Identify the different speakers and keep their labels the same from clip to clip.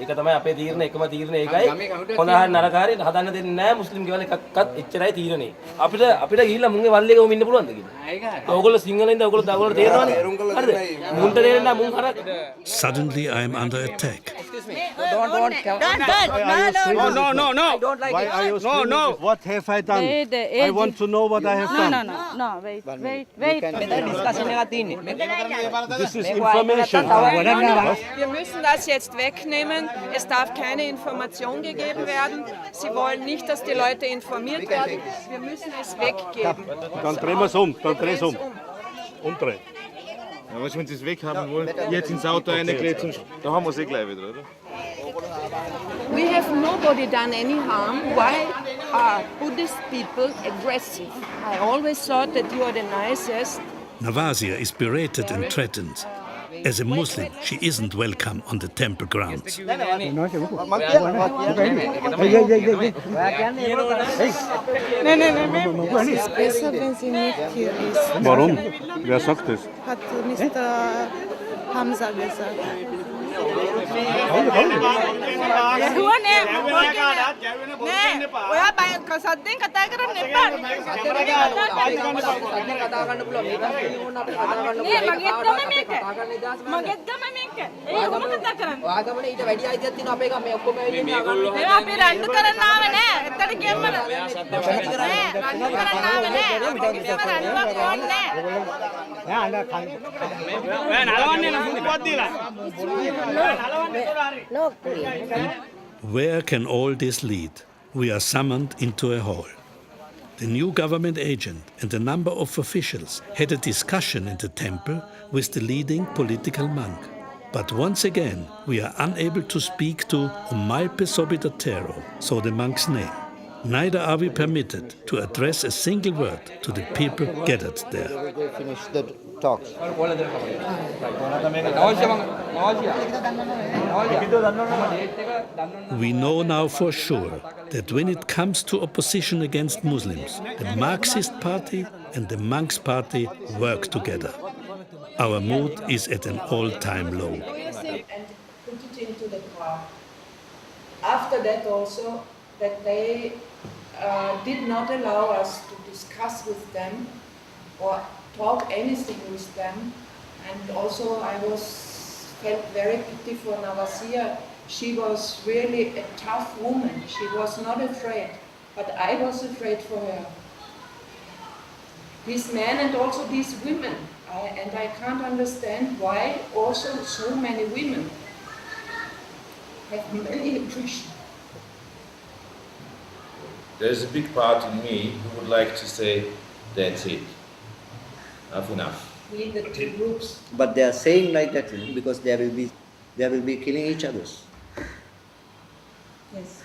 Speaker 1: ඒක තමයි අපේ තීරණය එකම තීරණය ඒකයි. හොඳ හරි නරක හරි හදන්න දෙන්නේ නැහැ මුස්ලිම් ගෙවල් එකක්වත් එච්චරයි තීරණේ. අපිට ගිහිල්ලා මුන්ගේ වල්ලේ ගම ඉන්න පුළුවන්ද කියලා. ඕගොල්ලෝ සිංහලෙන්ද ඕගොල්ලෝ තේරෙනවනේ. හරිද? මුන්ට තේරෙන්නේ මුන් අර
Speaker 2: Suddenly I am under attack.
Speaker 3: Don't. No.
Speaker 4: Why are you screaming? What have I done? I want to know what I have done.
Speaker 3: No. Wait.
Speaker 4: This is information.
Speaker 5: Wir müssen das jetzt wegnehmen. Es darf keine Information gegeben werden. Sie wollen nicht, dass die Leute informiert werden. Wir müssen es weggeben.
Speaker 4: Dann drehen wir es um. Umdrehen.
Speaker 6: Ja, was, wenn Sie es weghaben wollen, jetzt ins Auto reingeklebt, da haben wir es gleich wieder, oder?
Speaker 5: We have nobody done any harm. Why are Buddhist people aggressive? I always thought that you are the nicest.
Speaker 2: Navasia is berated and threatened. As a Muslim, she isn't welcome on the temple grounds.
Speaker 7: Es ist besser, wenn sie nicht hier ist.
Speaker 4: Warum? Wer sagt das?
Speaker 7: Hat Mr. Hamza gesagt.
Speaker 2: Where can all this lead? We are summoned into a hall. The new government agent and a number of officials had a discussion in the temple with the leading political monk. But once again, we are unable to speak to Umalpe Sobidatero, so the monk's name. Neither are we permitted to address a single word to the people gathered there.
Speaker 8: Finish the talks.
Speaker 2: We know now for sure that when it comes to opposition against Muslims, the Marxist Party and the Monks Party work together. Our mood is at an all-time low.
Speaker 5: And put it into the car. After that also, that they did not allow us to discuss with them or talk anything with them. And also I felt very pity for Navasia. She was really a tough woman. She was not afraid, but I was afraid for her. These men and also these women, and I can't understand why also so many women have many impressions.
Speaker 6: There's a big part in me who would like to say, that's it. Enough.
Speaker 5: In the two groups.
Speaker 8: But they are saying like that because they will be killing each other.
Speaker 5: Yes.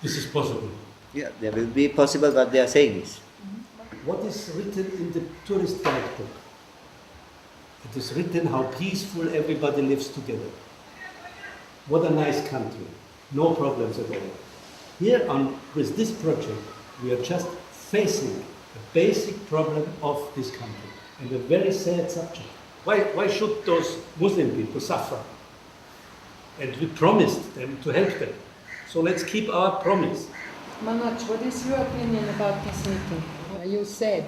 Speaker 4: This is possible.
Speaker 8: Yeah, there will be possible, but they are saying this.
Speaker 4: What is written in the tourist guidebook? It is written how peaceful everybody lives together. What a nice country. No problems at all. Here with this project, we are just facing a basic problem of this country and a very sad subject. Why should those Muslim people suffer? And we promised them to help them. So let's keep our promise.
Speaker 5: Manoj, what is your opinion about this meeting? You said,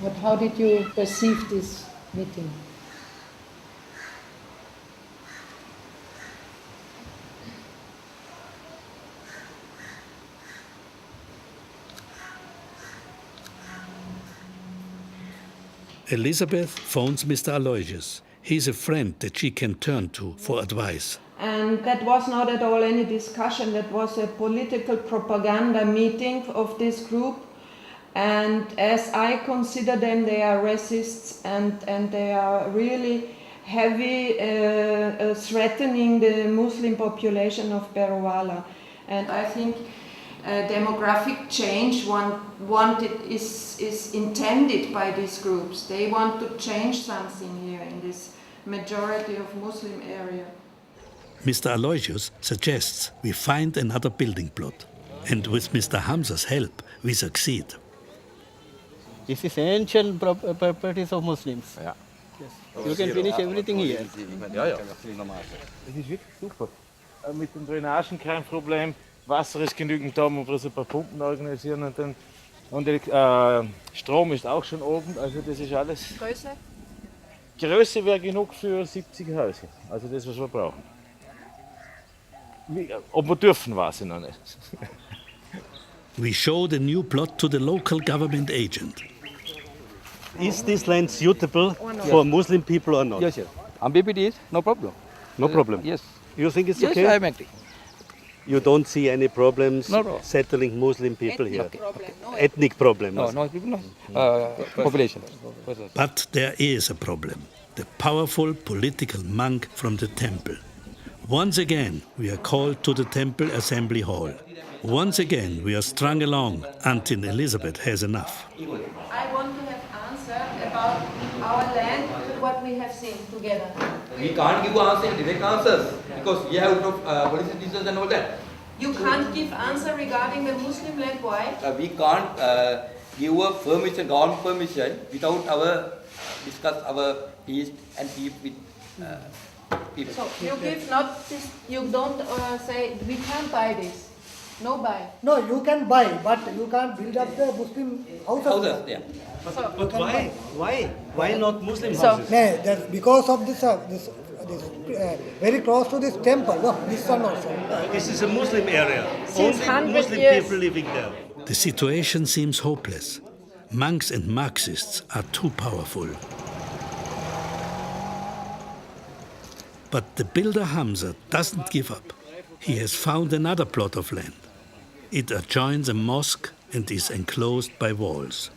Speaker 5: but how did you perceive this meeting?
Speaker 2: Elizabeth phones Mr. Aloysius. He's a friend that she can turn to for advice.
Speaker 5: And that was not at all any discussion. That was a political propaganda meeting of this group. And as I consider them, they are racists and they are really heavy threatening the Muslim population of Peruvala. And I think demographic change is intended by these groups. They want to change something here in this majority of Muslim area.
Speaker 2: Mr. Aloysius suggests we find another building plot. And with Mr. Hamza's help, we succeed.
Speaker 8: This is ancient properties of Muslims.
Speaker 6: Ja.
Speaker 8: Yes. You can finish everything here.
Speaker 6: Ja.
Speaker 4: Das ist wirklich super.
Speaker 9: mit den Drainagen kein Problem. Wasser ist genügend da, man muss ein paar Pumpen organisieren und Strom ist auch schon oben, also das ist alles.
Speaker 5: Größe?
Speaker 9: Größe wäre genug für 70 Häuser, also das, was wir brauchen. Ob wir dürfen, weiß ich noch nicht.
Speaker 2: We show the new plot to the local government agent.
Speaker 4: Is this land suitable for Muslim people or not?
Speaker 10: Yes, yes. Ambiguity is no problem.
Speaker 4: No problem.
Speaker 10: Yes.
Speaker 4: You think it's
Speaker 10: Yes,
Speaker 4: okay?
Speaker 10: I am agree.
Speaker 4: You don't see any problems
Speaker 10: No.
Speaker 4: settling Muslim people here?
Speaker 5: Problem, no.
Speaker 4: Ethnic problem?
Speaker 10: No people, no. Population.
Speaker 2: But there is a problem. The powerful political monk from the temple. Once again, we are called to the temple assembly hall. Once again, we are strung along until Elizabeth has enough.
Speaker 5: I want to have answer about our land, what we have seen together.
Speaker 11: We can't give direct answers because we have policy decisions and all that.
Speaker 5: You can't give answer regarding the Muslim land, why?
Speaker 11: We can't give a permission, government permission, without our discuss our peace and peace with people.
Speaker 5: So you give not this, you don't say we can't buy this. No buy.
Speaker 12: No, you can buy, but you can't build up the Muslim houses.
Speaker 11: Houses, yeah.
Speaker 4: But why? Why? Why not Muslim
Speaker 5: So-
Speaker 4: houses?
Speaker 12: No, that's because of this very close to this temple. No, this one also.
Speaker 4: This is a Muslim area.
Speaker 5: Since
Speaker 4: Only
Speaker 5: 100
Speaker 4: Muslim
Speaker 5: years.
Speaker 4: people living there.
Speaker 2: The situation seems hopeless. Monks and Marxists are too powerful. But the builder Hamza doesn't give up. He has found another plot of land. It adjoins a mosque and is enclosed by walls.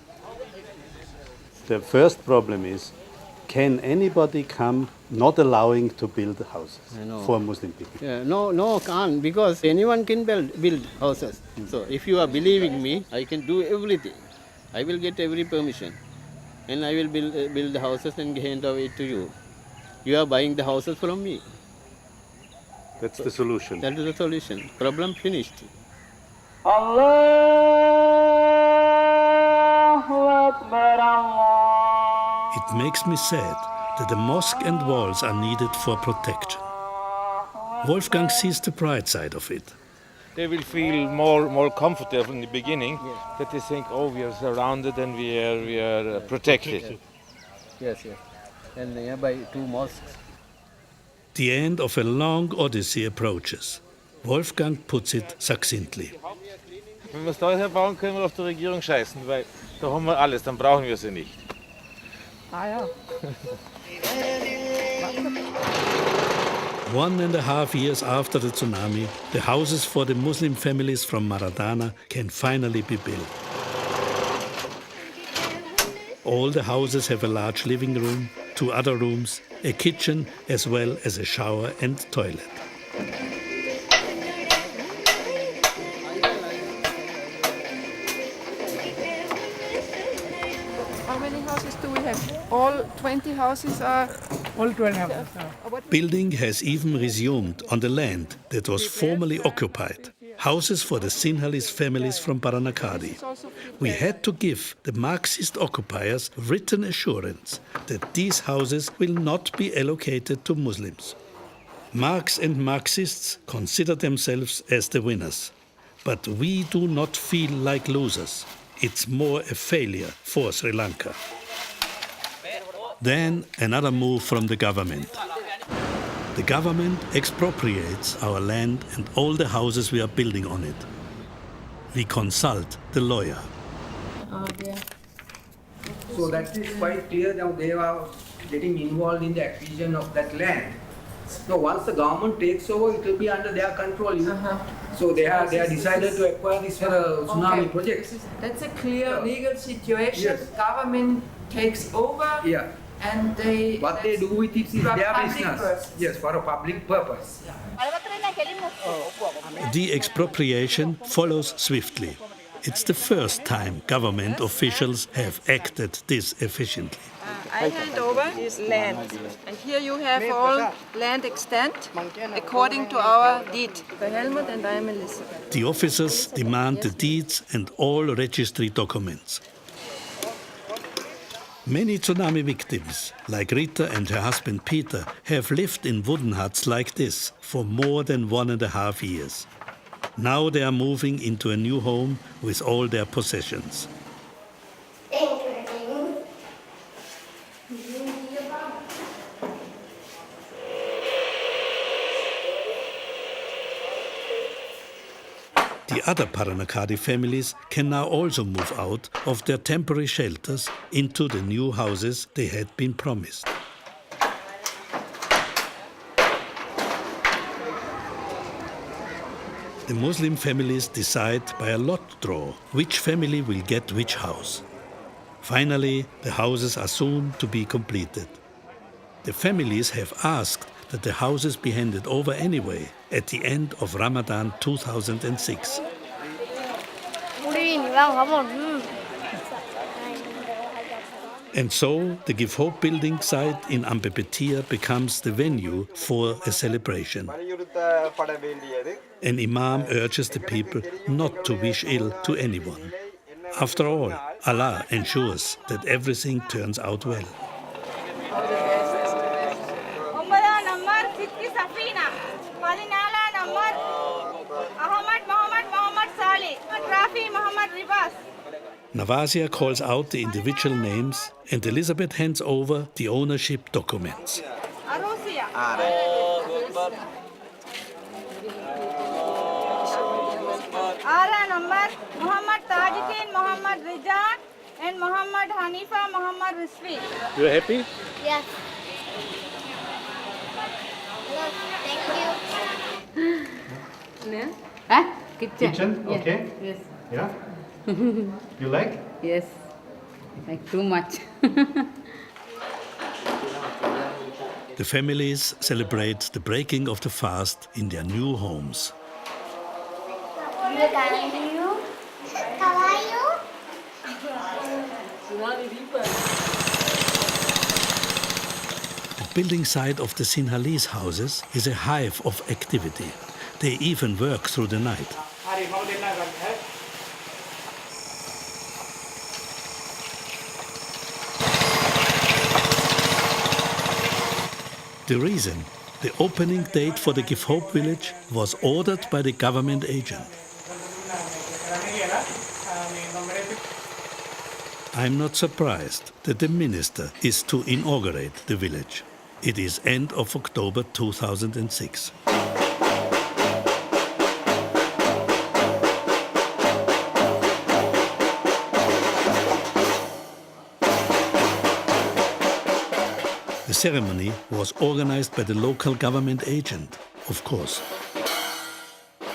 Speaker 4: The first problem is, can anybody come not allowing to build houses for Muslim people?
Speaker 13: Yeah, no, can't, because anyone can build houses. So if you are believing me, I can do everything. I will get every permission, and I will build the houses and hand over it to you. You are buying the houses from me.
Speaker 4: That's the solution.
Speaker 13: That is the solution. Problem finished.
Speaker 2: It makes me sad that the mosque and walls are needed for protection. Wolfgang sees the bright side of it.
Speaker 9: They will feel more comfortable in the beginning, that they think, oh, we are surrounded and we are protected.
Speaker 13: Yes. And nearby 2 mosques.
Speaker 2: The end of a long odyssey approaches. Wolfgang puts it succinctly.
Speaker 9: Wenn wir es da bauen, können wir auf die Regierung scheißen, weil da haben wir alles, dann brauchen wir sie nicht.
Speaker 5: Ah ja.
Speaker 2: 1.5 years after the tsunami, the houses for the Muslim families from Maradana can finally be built. All the houses have a large living room, 2 other rooms, a kitchen, as well as a shower and toilet.
Speaker 7: How many houses do we have? All 20 houses are...
Speaker 12: All 12 houses.
Speaker 2: Building has even resumed on the land that was formerly occupied. Houses for the Sinhalese families from Paranakadi. We had to give the Marxist occupiers written assurance that these houses will not be allocated to Muslims. Marx and Marxists consider themselves as the winners. But we do not feel like losers. It's more a failure for Sri Lanka. Then another move from the government. The government expropriates our land and all the houses we are building on it. We consult the lawyer.
Speaker 10: So that is quite clear now they are getting involved in the acquisition of that land. So once the government takes over, it will be under their control. So they are decided to acquire this tsunami project.
Speaker 5: That's a clear legal situation.
Speaker 10: Yes.
Speaker 5: Government takes over.
Speaker 10: Yeah.
Speaker 5: And
Speaker 10: What they do with it is
Speaker 5: for
Speaker 10: their
Speaker 5: public
Speaker 10: business.
Speaker 5: purpose.
Speaker 10: Yes, for a public purpose.
Speaker 2: The expropriation follows swiftly. It's the first time government officials have acted this efficiently.
Speaker 7: I hand over this land. And here you have all land extent according to our deed. The Helmut and I am Elizabeth.
Speaker 2: The officers demand the deeds and all registry documents. Many tsunami victims, like Rita and her husband Peter, have lived in wooden huts like this for more than 1.5 years. Now they are moving into a new home with all their possessions. The other Paranakadi families can now also move out of their temporary shelters into the new houses they had been promised. The Muslim families decide by a lot draw which family will get which house. Finally, the houses are soon to be completed. The families have asked that the houses be handed over anyway at the end of Ramadan 2006. And so the Give Hope building site in Ambepetia becomes the venue for a celebration. An imam urges the people not to wish ill to anyone. After all, Allah ensures that everything turns out well. Navasia calls out the individual names and Elizabeth hands over the ownership documents.
Speaker 3: Ala number Muhammad Tajuddin, Muhammad Rizan, and Muhammad Hanifa, Muhammad Rizvi.
Speaker 2: You happy?
Speaker 3: Yes. Thank you.
Speaker 14: Huh? Kitchen?
Speaker 4: Kitchen? Okay.
Speaker 14: Yes.
Speaker 4: Yeah? You like?
Speaker 14: Yes. Like too much.
Speaker 2: The families celebrate the breaking of the fast in their new homes. The building site of the Sinhalese houses is a hive of activity. They even work through the night. The reason, the opening date for the Give Hope village was ordered by the government agent. I'm not surprised that the minister is to inaugurate the village. It is end of October 2006. The ceremony was organized by the local government agent, of course.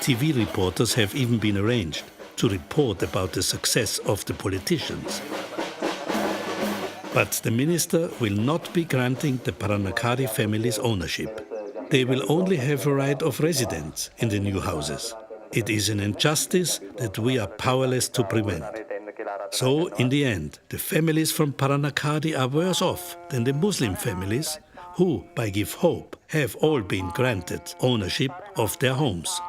Speaker 2: TV reporters have even been arranged to report about the success of the politicians. But the minister will not be granting the Paranakadi family's ownership. They will only have a right of residence in the new houses. It is an injustice that we are powerless to prevent. So, in the end, the families from Paranakadi are worse off than the Muslim families, who, by Give Hope, have all been granted ownership of their homes.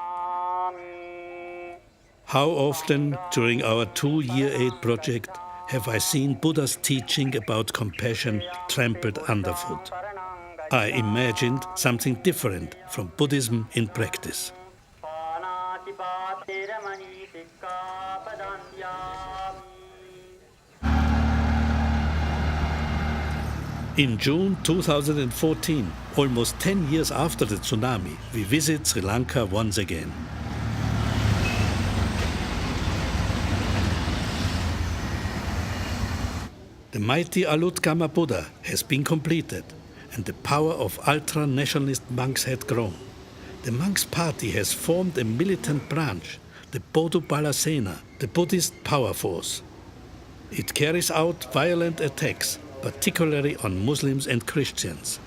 Speaker 2: How often during our 2-year aid project have I seen Buddha's teaching about compassion trampled underfoot? I imagined something different from Buddhism in practice. In June 2014, almost 10 years after the tsunami, we visit Sri Lanka once again. The mighty Alutkama Buddha has been completed, and the power of ultra-nationalist monks had grown. The monks' party has formed a militant branch, the Bodhubala Sena, the Buddhist power force. It carries out violent attacks, particularly on Muslims and Christians.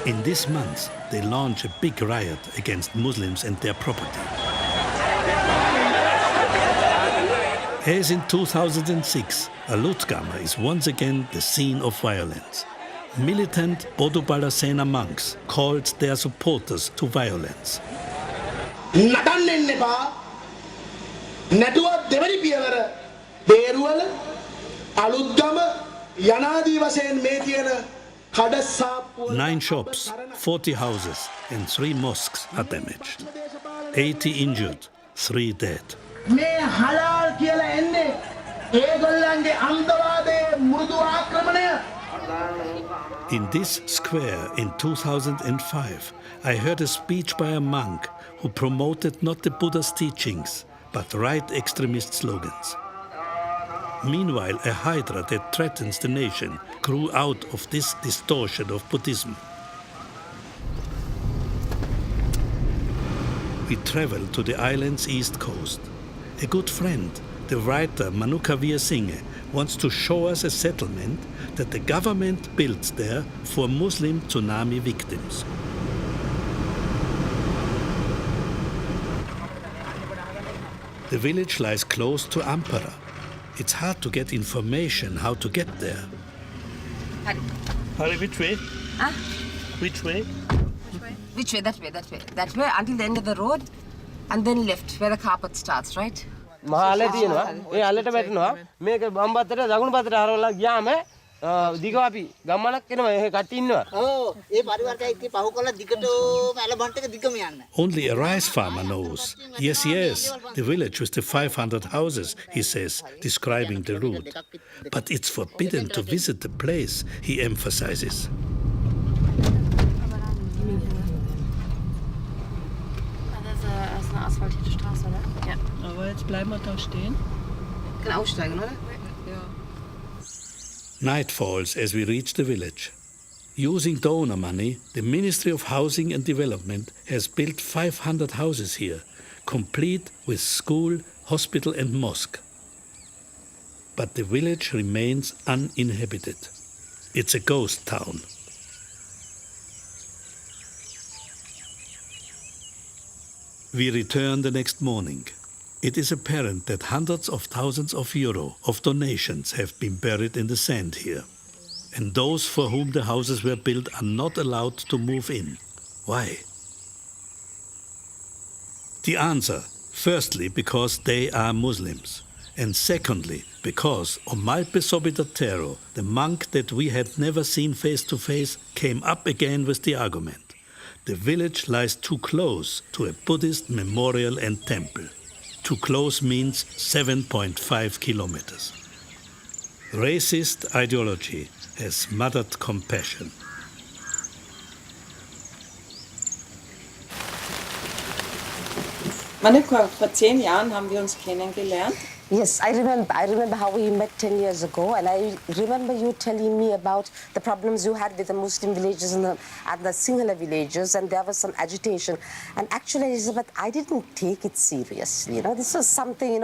Speaker 2: In this month, they launch a big riot against Muslims and their property. As in 2006, Alutkama is once again the scene of violence. Militant Bodhubala Sena monks called their supporters to violence.
Speaker 15: නැටුවත් දෙවනි පියවර බේරුවල අලුත්ගම යනාදී වශයෙන් මේ තියෙන කඩසාප්පුව
Speaker 2: 9 shops, 40 houses and 3 mosques are damaged. 80 injured, 3 dead.
Speaker 15: මේ හලාල් කියලා එන්නේ ඒගොල්ලන්ගේ අන්තවාදයේ මෘදු ආක්‍රමණය.
Speaker 2: In this square in 2005, I heard a speech by a monk who promoted not the Buddha's teachings, but right extremist slogans. Meanwhile, a hydra that threatens the nation grew out of this distortion of Buddhism. We travel to the island's east coast. A good friend, the writer Manukavir Singh, wants to show us a settlement that the government built there for Muslim tsunami victims. The village lies close to Ampara. It's hard to get information how to get there.
Speaker 16: Harry, which way?
Speaker 17: Huh?
Speaker 16: Which way?
Speaker 17: Which way? That way, that way. That way until the end of the road and then left where the carpet starts, right?
Speaker 1: මහා අල තියෙනවා. ඒ අලට වැටෙනවා. මේක බම්බත්තට දකුණු පැත්තට හරවලා ගියාම දිගව අපි ගම්මනක් එනවා. ඒ කට්ටිය ඉන්නවා.
Speaker 18: ඔව් ඒ පරිවර්තයයි පහු කළා දිගටම ඇලබන්ට එක දිගම යන්න.
Speaker 2: Only a rice farmer knows. Yes, yes, the village with the 500 houses, he says, describing the route. But it's forbidden to visit the place, he emphasizes.
Speaker 17: Das ist eine asphaltierte Straße, oder? Ja.
Speaker 5: Aber jetzt bleiben wir da stehen.
Speaker 17: Kann aussteigen, oder? Ja.
Speaker 2: Night falls as we reach the village. Using donor money, the Ministry of Housing and Development has built 500 houses here, complete with school, hospital and mosque. But the village remains uninhabited. It's a ghost town. We return the next morning. It is apparent that hundreds of thousands of euro of donations have been buried in the sand here. And those for whom the houses were built are not allowed to move in. Why? The answer, firstly, because they are Muslims. And secondly, because Omalpe Sobidatero, the monk that we had never seen face to face, came up again with the argument. The village lies too close to a Buddhist memorial and temple. Too close means 7.5 kilometers. Racist ideology has smothered compassion.
Speaker 7: Manuka, vor 10 Jahren haben wir uns kennengelernt.
Speaker 17: Yes, I remember how we met 10 years ago, and I remember you telling me about the problems you had with the Muslim villages and the Sinhala villages, and there was some agitation. And actually, Elizabeth, I didn't take it seriously. This was something,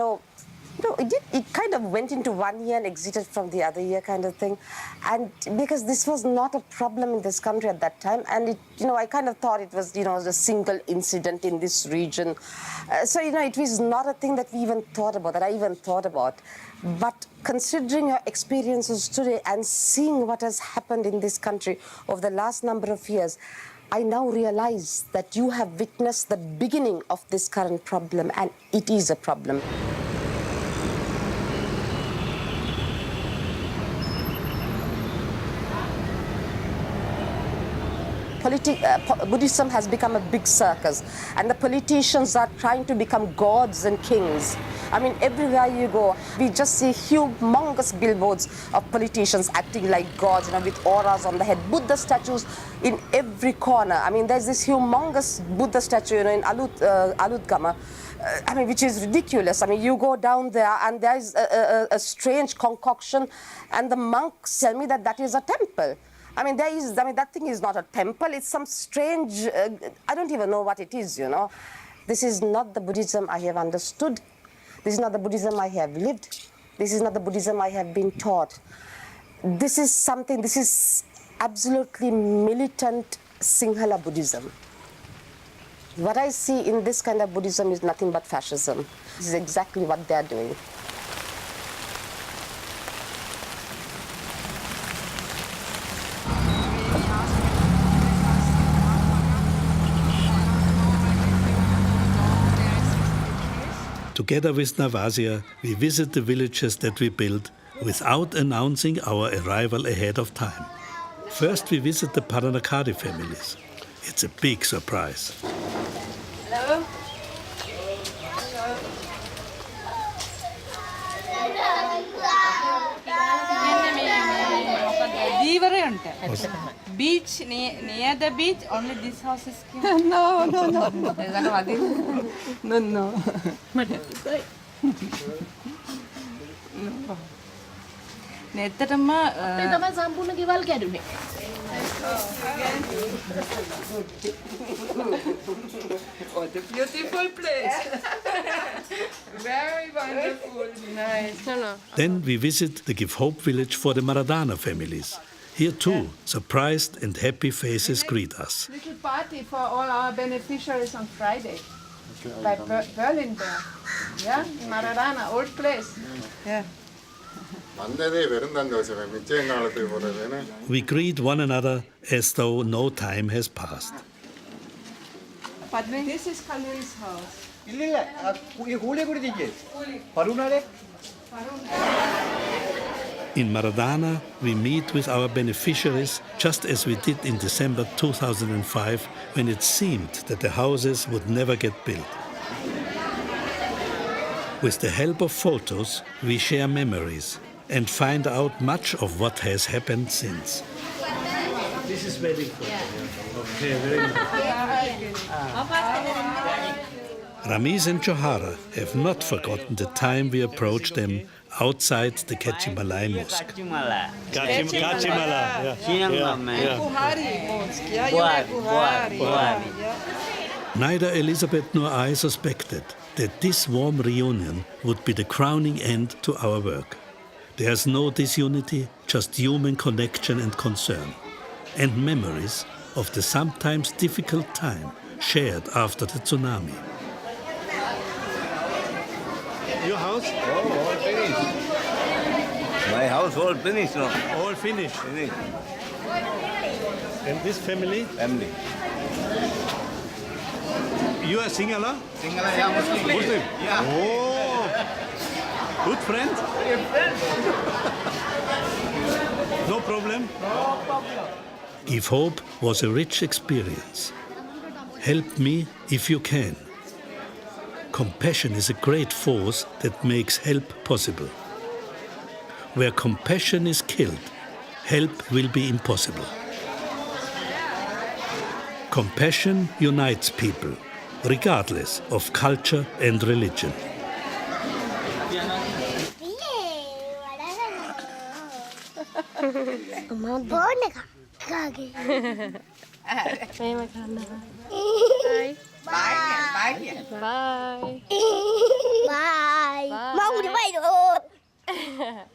Speaker 17: it kind of went into one ear and exited from the other ear kind of thing. And because this was not a problem in this country at that time, and I kind of thought it was, a single incident in this region. So, it was not a thing that we even thought about, that I even thought about. But considering your experiences today and seeing what has happened in this country over the last number of years, I now realize that you have witnessed the beginning of this current problem, and it is a problem. Buddhism has become a big circus, and the politicians are trying to become gods and kings. I mean, everywhere you go, we just see humongous billboards of politicians acting like gods, with auras on the head, Buddha statues in every corner. I mean, there's this humongous Buddha statue, in Alutgama, which is ridiculous. I mean, you go down there and there's a strange concoction, and the monks tell me that that is a temple. That thing is not a temple. It's some strange, I don't even know what it is, This is not the Buddhism I have understood. This is not the Buddhism I have lived. This is not the Buddhism I have been taught. This is absolutely militant Sinhala Buddhism. What I see in this kind of Buddhism is nothing but fascism. This is exactly what they are doing.
Speaker 2: To Together with Navasia, we visit the villages that we built without announcing our arrival ahead of time. First, we visit the Paranakari families. It's a big surprise.
Speaker 7: Hello. Beach near the beach. Only this house is clean. No. No. නැත්තටම
Speaker 16: අපේ තමයි සම්පූර්ණ ගෙවල් කැඩුනේ.
Speaker 7: What a beautiful place. Very wonderful. Nice.
Speaker 2: Then we visit the Give Hope village for the Maradana families. Here too, surprised and happy faces greet us.
Speaker 5: Little party for all our beneficiaries on Friday. By Berlin there. Yeah, in Maradana, old place. Yeah.
Speaker 2: We greet one another as though no time has passed.
Speaker 5: This is Kaluri's house.
Speaker 2: In Maradana, we meet with our beneficiaries just as we did in December 2005 when it seemed that the houses would never get built. With the help of photos, we share memories and find out much of what has happened since.
Speaker 4: This is wedding photo. Okay, very nice.
Speaker 2: Ramiz and Johara have not forgotten the time we approached them outside the Kachimalai Mosque. Neither Elizabeth nor I suspected that this warm reunion would be the crowning end to our work. There's no disunity, just human connection and concern, and memories of the sometimes difficult time shared after the tsunami.
Speaker 19: Your house? Oh, all finished. My house all finished now.
Speaker 2: All finished?
Speaker 19: Finished.
Speaker 2: And this family?
Speaker 19: Family.
Speaker 2: You are Sinhala?
Speaker 19: Sinhala, yeah, Muslim.
Speaker 2: Muslim?
Speaker 19: Yeah.
Speaker 2: Oh, good friend? No problem?
Speaker 19: No problem.
Speaker 2: Give Hope was a rich experience. Help me if you can. Compassion is a great force that makes help possible. Where compassion is killed, help will be impossible. Compassion unites people, regardless of culture and religion.
Speaker 16: Bye. Bye. Bye. Mau đi bay được.